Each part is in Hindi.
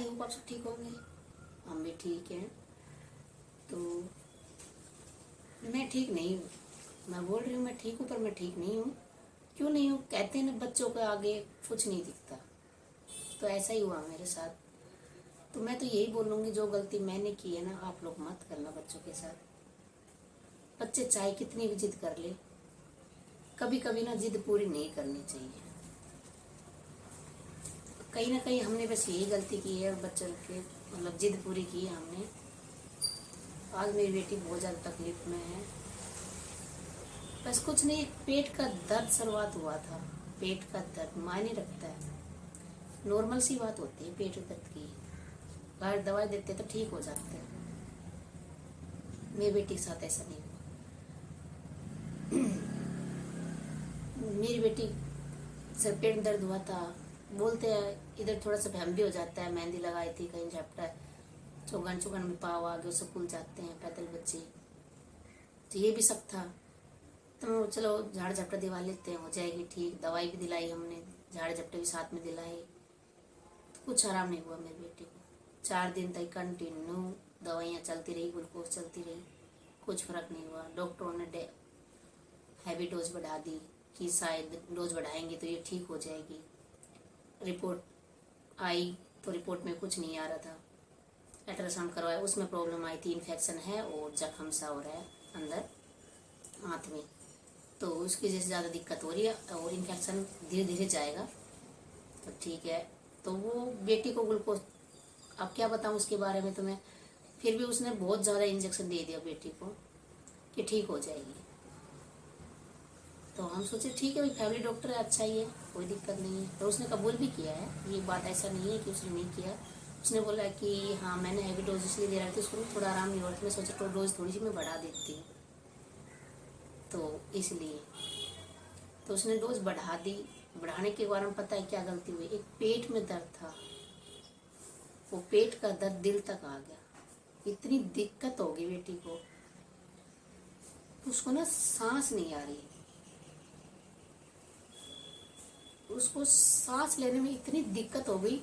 आई होप आप सब ठीक होंगे, हम भी ठीक हैं। तो मैं ठीक नहीं हूँ, मैं बोल रही हूँ मैं ठीक हूँ पर मैं ठीक नहीं हूँ। क्यों नहीं हूँ? कहते हैं ना बच्चों के आगे कुछ नहीं दिखता, तो ऐसा ही हुआ मेरे साथ। तो मैं तो यही बोलूँगी जो गलती मैंने की है ना, आप लोग मत करना बच्चों के साथ। बच्चे चाहे कितनी भी जिद कर ले, कभी कभी ना जिद पूरी नहीं करनी चाहिए। कहीं ना कहीं हमने बस यही गलती की है, बच्चों के मतलब जिद पूरी की है हमने। आज मेरी बेटी बहुत ज़्यादा तकलीफ में है। बस कुछ नहीं, पेट का दर्द शुरुआत हुआ था। पेट का दर्द मायने रखता है, नॉर्मल सी बात होती है पेट दर्द की। बाहर दवाई देते तो ठीक हो जाते हैं, मेरी बेटी के साथ ऐसा नहीं हुआ। मेरी बेटी से पेट में दर्द हुआ था, बोलते हैं इधर थोड़ा सा भ्रम भी हो जाता है। मेहंदी लगाई थी, कहीं झपटा चौगन चौगन में पाव आ गए, स्कूल जाते हैं पैदल बच्चे, तो ये भी सब था। तो चलो झाड़ झपटा दिवा लेते हैं, हो जाएगी ठीक। दवाई भी दिलाई हमने, झाड़ झपटे भी साथ में दिलाए, तो कुछ आराम नहीं हुआ मेरी बेटी को। 4 दिन तक कंटिन्यू दवाइयाँ चलती रही, ग्लूकोज चलती रही, कुछ फर्क नहीं हुआ। डॉक्टरों ने हैवी डोज बढ़ा दी कि शायद डोज बढ़ाएंगे तो ये ठीक हो जाएगी। रिपोर्ट आई तो रिपोर्ट में कुछ नहीं आ रहा था। अल्ट्रासाउंड करवाया, उसमें प्रॉब्लम आई थी, इन्फेक्शन है और जख्म सा हो रहा है अंदर हाथ में, तो उसकी वजह से ज़्यादा दिक्कत हो रही है और इन्फेक्शन धीरे धीरे जाएगा तो ठीक है। तो वो बेटी को ग्लूकोज, अब क्या बताऊँ उसके बारे में तुम्हें। फिर भी उसने बहुत ज़्यादा इंजेक्शन दे दिया बेटी को कि ठीक हो जाएगी। तो हम सोचे ठीक है भाई, फैमिली डॉक्टर है, अच्छा ही है, कोई दिक्कत नहीं है। तो उसने कबूल भी किया है, ये बात ऐसा नहीं है कि उसने नहीं किया। उसने बोला कि हाँ मैंने हैवी डोज इसलिए दे रहा था, उसको थोड़ा आराम नहीं हो रहा था, मैं सोचा तो डोज थोड़ी सी मैं बढ़ा देती हूँ, तो इसलिए तो उसने डोज बढ़ा दी। बढ़ाने के बाद में पता है क्या गलती हुई, एक पेट में दर्द था, वो पेट का दर्द दिल तक आ गया। इतनी दिक्कत हो गई बेटी को, उसको ना सांस नहीं आ रही, उसको सांस लेने में इतनी दिक्कत हो गई,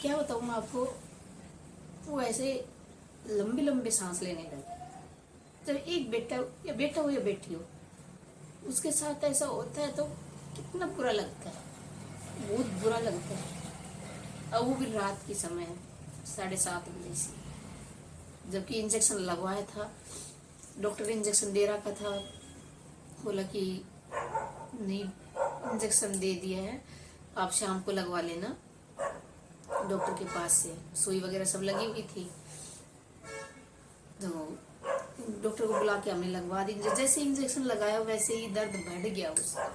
क्या बताऊँ मैं आपको। वो ऐसे लंबे लंबे सांस लेने लगे। जब एक बेटा हो या बेटी हो, उसके साथ ऐसा होता है तो कितना बुरा लगता है, बहुत बुरा लगता है। अब वो भी रात की समय है, 7:30 बजे से, जबकि इंजेक्शन लगवाया था, डॉक्टर ने इंजेक्शन दे रखा था, बोला कि नहीं इंजेक्शन दे दिया है, आप शाम को लगवा लेना। डॉक्टर के पास से सुई वगैरह सब लगी हुई थी, तो डॉक्टर को बुला के हमने लगवा दी। जैसे इंजेक्शन लगाया वैसे ही दर्द बढ़ गया उसका।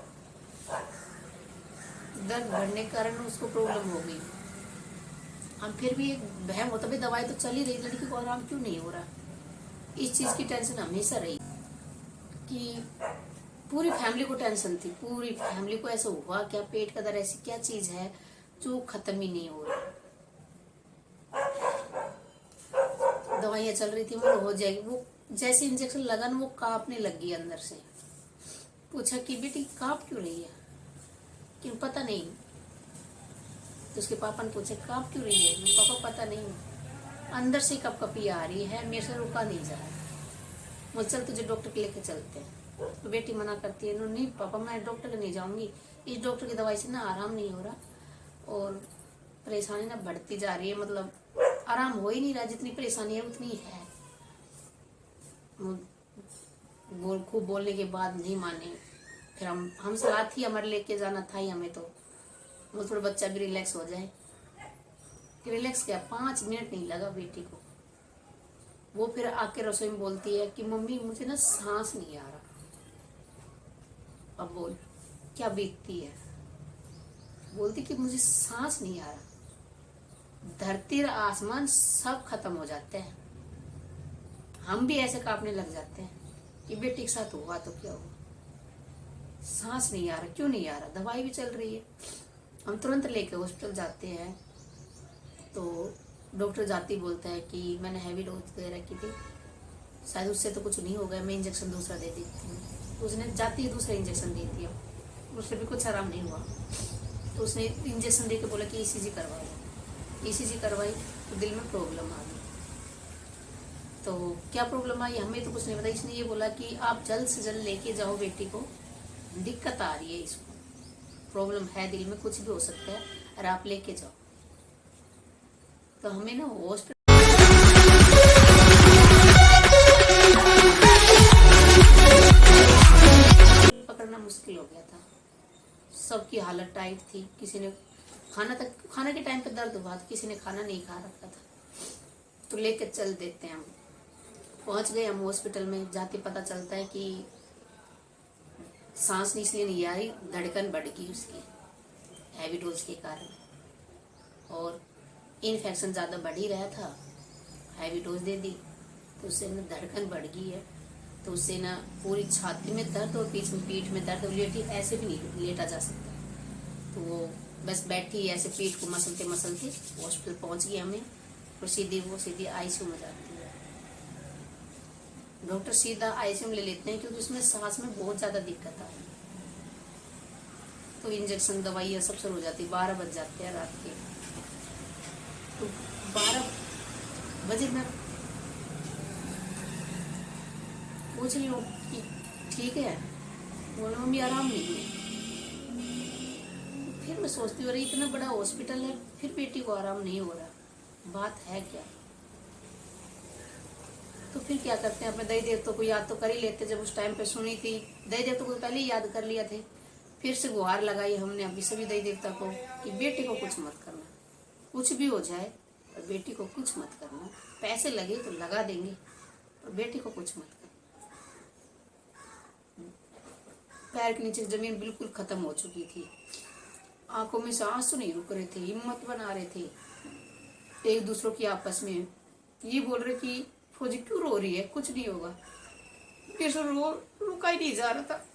दर्द बढ़ने के कारण उसको प्रॉब्लम हो गई। हम फिर भी एक बहम होता भाई, दवाई तो चल ही रही, लड़की को आराम क्यों नहीं हो रहा। इस चीज की टेंशन हमेशा रही कि पूरी फैमिली को टेंशन थी, पूरी फैमिली को ऐसा हुआ क्या, पेट का दर्द ऐसी क्या चीज है जो खत्म ही नहीं हो रही। दवाइयाँ चल रही थी, वो हो जाएगी। वो जैसे इंजेक्शन लगा ना, वो कांपने लगी अंदर से। पूछा कि बेटी कांप क्यों रही है, कि पता नहीं। तो उसके पापा ने पूछा कांप क्यों रही है, पापा पता नहीं, अंदर से कपकपी आ रही है, मेरे से रुका नहीं जा रहा। मुझे चल तुझे डॉक्टर के लेके चलते हैं। तो बेटी मना करती है, नहीं पापा मैं डॉक्टर के नहीं जाऊंगी, इस डॉक्टर की दवाई से ना आराम नहीं हो रहा और परेशानी ना बढ़ती जा रही है, मतलब आराम हो ही नहीं रहा, जितनी परेशानी है उतनी है। खूब बोलने के बाद नहीं माने। फिर हम सलाह थी हमारे, लेके जाना था ही हमें, तो वो थोड़ा बच्चा भी रिलैक्स हो जाए। रिलैक्स क्या, 5 मिनट नहीं लगा बेटी को। वो फिर आके रसोई में बोलती है कि मम्मी मुझे ना सांस नहीं आ रहा। अब बोल क्या बीतती है। बोलती कि मुझे सांस नहीं आ रहा, धरती और आसमान सब खत्म हो जाते हैं, हम भी ऐसे कांपने लग जाते हैं कि बेटी के साथ हुआ तो क्या हुआ। सांस नहीं आ रहा, क्यों नहीं आ रहा, दवाई भी चल रही है। हम तुरंत लेके हॉस्पिटल जाते हैं, तो डॉक्टर जाती बोलता है कि मैंने हैवी डोज दे रखी थी, शायद उससे तो कुछ नहीं होगा, मैं इंजेक्शन दूसरा दे देती हूँ। तो उसने जाती है दूसरा इंजेक्शन दे दिया, उससे भी कुछ आराम नहीं हुआ। तो उसने इंजेक्शन दे के बोला कि ECG करवा लो। ईसीजी करवाई तो दिल में प्रॉब्लम आ गई। तो क्या प्रॉब्लम आई हमें तो कुछ नहीं पता। इसने ये बोला कि आप जल्द से जल्द लेके जाओ बेटी को, दिक्कत आ रही है, इसको प्रॉब्लम है, दिल में कुछ भी हो सकता है, और आप लेके जाओ। तो हमें ना हॉस्पिटल पकड़ना मुश्किल हो गया था। सबकी हालत टाइट थी, किसी ने खाना के टाइम पे दर्द हुआ था, किसी ने खाना नहीं खा रखा था। तो लेके चल देते हैं हम। पहुंच गए हम हॉस्पिटल में। जाते पता चलता है कि सांस नहीं इसलिए नहीं आ रही, धड़कन बढ़ गई उसकी हैवी डोज के कारण, और इन्फेक्शन ज़्यादा बढ़ ही रहा था। हैवी डोज दे दी तो उससे ना धड़कन बढ़ गई है, तो उससे ना पूरी छाती में दर्द और पीठ में दर्द, लेटी ऐसे भी नहीं लेटा जा सकता। तो वो बस बैठी ऐसे पीठ को मसलते मसलते हॉस्पिटल पहुंच गई हमें, और सीधी आईसीयू में जाती है। डॉक्टर सीधा आईसीयू में ले लेते हैं क्योंकि उसमें सांस में बहुत ज़्यादा दिक्कत आ रही है। तो इंजेक्शन दवाइयाँ सब शुरू हो जाती है। 12 बज जाते हैं रात के। तो 12 बजे मैं पूछ रही हूँ कि ठीक है, बोले मम्मी आराम नहीं है। फिर मैं सोचती हूँ अरे इतना बड़ा हॉस्पिटल है, फिर बेटी को आराम नहीं हो रहा, बात है क्या। तो फिर क्या करते हैं, अपने दही देवता को याद तो कर ही लेते। जब उस टाइम पे सुनी थी, दही देवता को पहले ही याद कर लिया थे। फिर से गुहार लगाई हमने अभी सभी दही देवता को कि बेटी को कुछ मत करना, कुछ भी हो जाए और बेटी को कुछ मत करना। पैसे लगे तो लगा देंगे, और बेटी को कुछ मत करना। पैर के नीचे जमीन बिल्कुल खत्म हो चुकी थी, आंखों में से आंसू नहीं रुक रहे थे, हिम्मत बना रहे थे एक दूसरों की आपस में। ये बोल रहे कि फौजी क्यों रो रही है, कुछ नहीं होगा। फिर से रुका ही नहीं जा रहा था।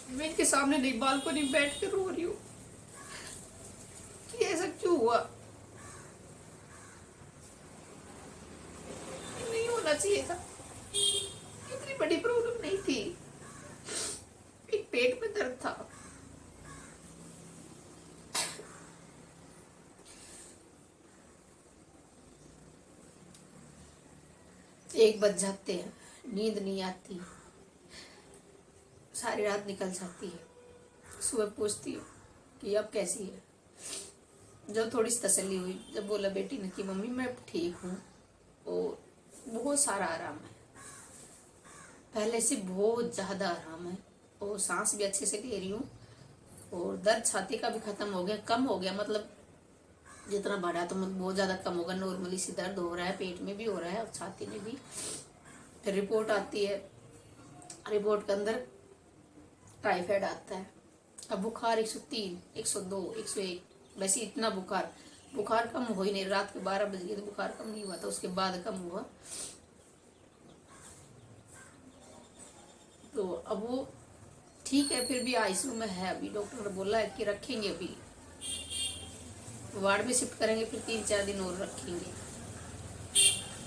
मैं इनके सामने नहीं, बालकनी में बैठ के रो रही हूँ कि ऐसा क्यों हुआ, नहीं होना चाहिए था। इतनी बड़ी प्रॉब्लम नहीं थी, एक पेट में दर्द था। एक बज जाते हैं, नींद नहीं आती, सारी रात निकल जाती है। सुबह पूछती हूँ कि अब कैसी है। जब थोड़ी सी तसल्ली हुई, जब बोला बेटी ने कि मम्मी मैं ठीक हूँ और बहुत सारा आराम है, पहले से बहुत ज़्यादा आराम है, और सांस भी अच्छे से ले रही हूँ, और दर्द छाती का भी खत्म हो गया, कम हो गया। मतलब जितना बढ़ा तो बहुत ज़्यादा कम होगा। नॉर्मली सी दर्द हो रहा है, पेट में भी हो रहा है और छाती में भी। फिर रिपोर्ट आती है, रिपोर्ट के अंदर टाइफाइड आता है। अब बुखार 103, 102, 101, वैसे इतना बुखार कम हो ही नहीं। रात के 12 बज गए तो बुखार कम नहीं हुआ था, उसके बाद कम हुआ। तो अब वो ठीक है, फिर भी आईसीयू में है अभी। डॉक्टर ने बोला है कि रखेंगे, अभी वार्ड में शिफ्ट करेंगे, फिर 3-4 दिन और रखेंगे।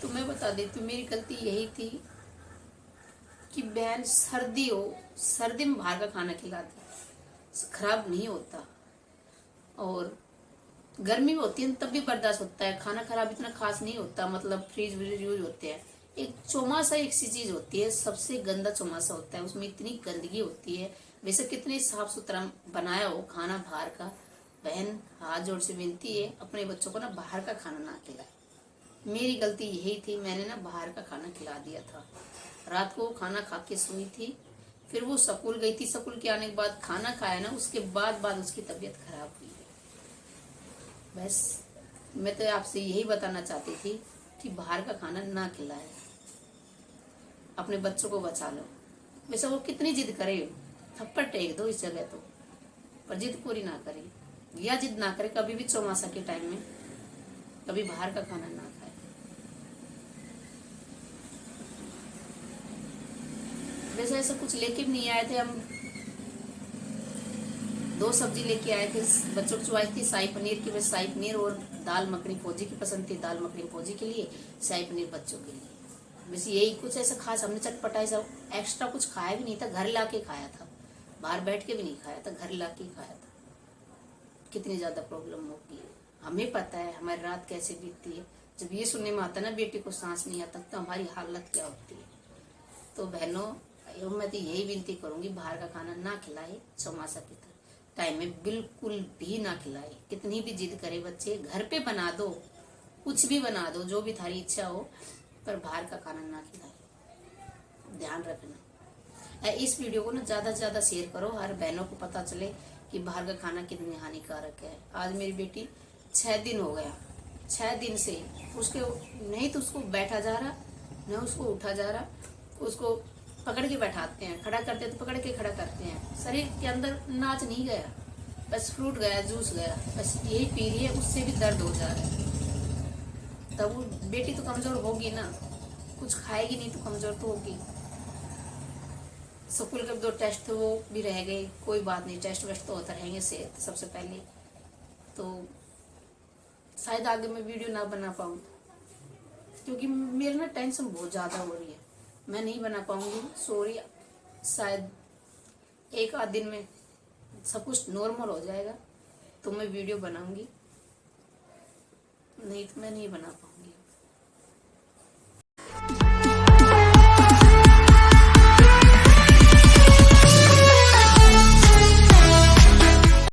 तो मैं बता देती हूँ, मेरी गलती यही थी कि बहन सर्दी में बाहर का खाना खिलाती, खराब नहीं होता, और गर्मी में होती है तब भी बर्दाश्त होता है। खाना खराब इतना खास नहीं होता, मतलब फ्रिज व्रिज यूज होते हैं। एक चौमासा एक सी चीज होती है, सबसे गंदा चौमासा होता है, उसमें इतनी गंदगी होती है। वैसे कितनी साफ सुथरा बनाया हो खाना बाहर का, बहन हाथ जोड़ से विनती है अपने बच्चों को ना बाहर का खाना ना खिलाए। मेरी गलती यही थी, मैंने ना बाहर का खाना खिला दिया था। रात को खाना खा के सोई थी, फिर वो स्कूल गई थी, स्कूल के आने के बाद खाना खाया ना, उसके बाद उसकी तबीयत खराब हुई है। बस मैं तो आपसे यही बताना चाहती थी कि बाहर का खाना ना खिलाए, अपने बच्चों को बचा लो। वैसे वो कितनी जिद करे, थप्पड़ टेक दो इस जगह तो, पर जिद पूरी ना करे, या जिद ना करे कभी भी चौमासा के टाइम में कभी बाहर का खाना ना खाए। वैसे ऐसा कुछ लेके भी नहीं आए थे हम, 2 सब्जी लेके आए थे। बच्चों की चॉइस थी शाही पनीर की, बस शाही पनीर और दाल मखनी फौजी की पसंद थी, दाल मखनी फौजी के लिए, शाही पनीर बच्चों के लिए। बस यही कुछ ऐसा खास हमने चटपटा ऐसा एक्स्ट्रा कुछ खाया भी नहीं था, घर ला के खाया था। बाहर बैठ के भी नहीं खाया था, घर ला के खाया था। कितनी ज़्यादा प्रॉब्लम होगी, हमें पता है हमारी रात कैसे बीतती है। जब ये सुनने में आता ना बेटी को सांस नहीं आता तो हमारी हालत क्या होती है। तो बहनों मैं तो यही विनती करूंगी, बाहर का खाना ना खिलाए, चौमासा की टाइम में बिल्कुल भी ना खिलाए। कितनी भी जिद करे बच्चे, घर पे बना दो, कुछ भी बना दो, जो भी थारी इच्छा हो, पर बाहर का खाना ना खिलाए। ध्यान रखना। इस वीडियो को ना ज़्यादा से ज़्यादा शेयर करो, हर बहनों को पता चले कि बाहर का खाना कितनी हानिकारक है। आज मेरी बेटी 6 दिन हो गया, 6 दिन से उसके नहीं तो उसको बैठा जा रहा, न उसको उठा जा रहा। उसको पकड़ के बैठाते हैं, खड़ा करते हैं तो पकड़ के खड़ा करते हैं। शरीर के अंदर नाच नहीं गया, बस फ्रूट गया, जूस गया, बस यही पी रही है, उससे भी दर्द हो जा रहा है। तब वो बेटी तो कमजोर होगी ना, कुछ खाएगी नहीं तो कमजोर तो होगी। स्कूल के 2 टेस्ट थे वो भी रह गए, कोई बात नहीं, टेस्ट वेस्ट तो होता रहेंगे सेहत सबसे पहले। तो शायद आगे मैं वीडियो ना बना पाऊँ, क्योंकि मेरे ना टेंशन बहुत ज़्यादा हो रही है, मैं नहीं बना पाऊंगी, सॉरी। शायद 1 आध दिन में सब कुछ नॉर्मल हो जाएगा तो मैं वीडियो बनाऊंगी, नहीं तो मैं नहीं बना पाऊंगी।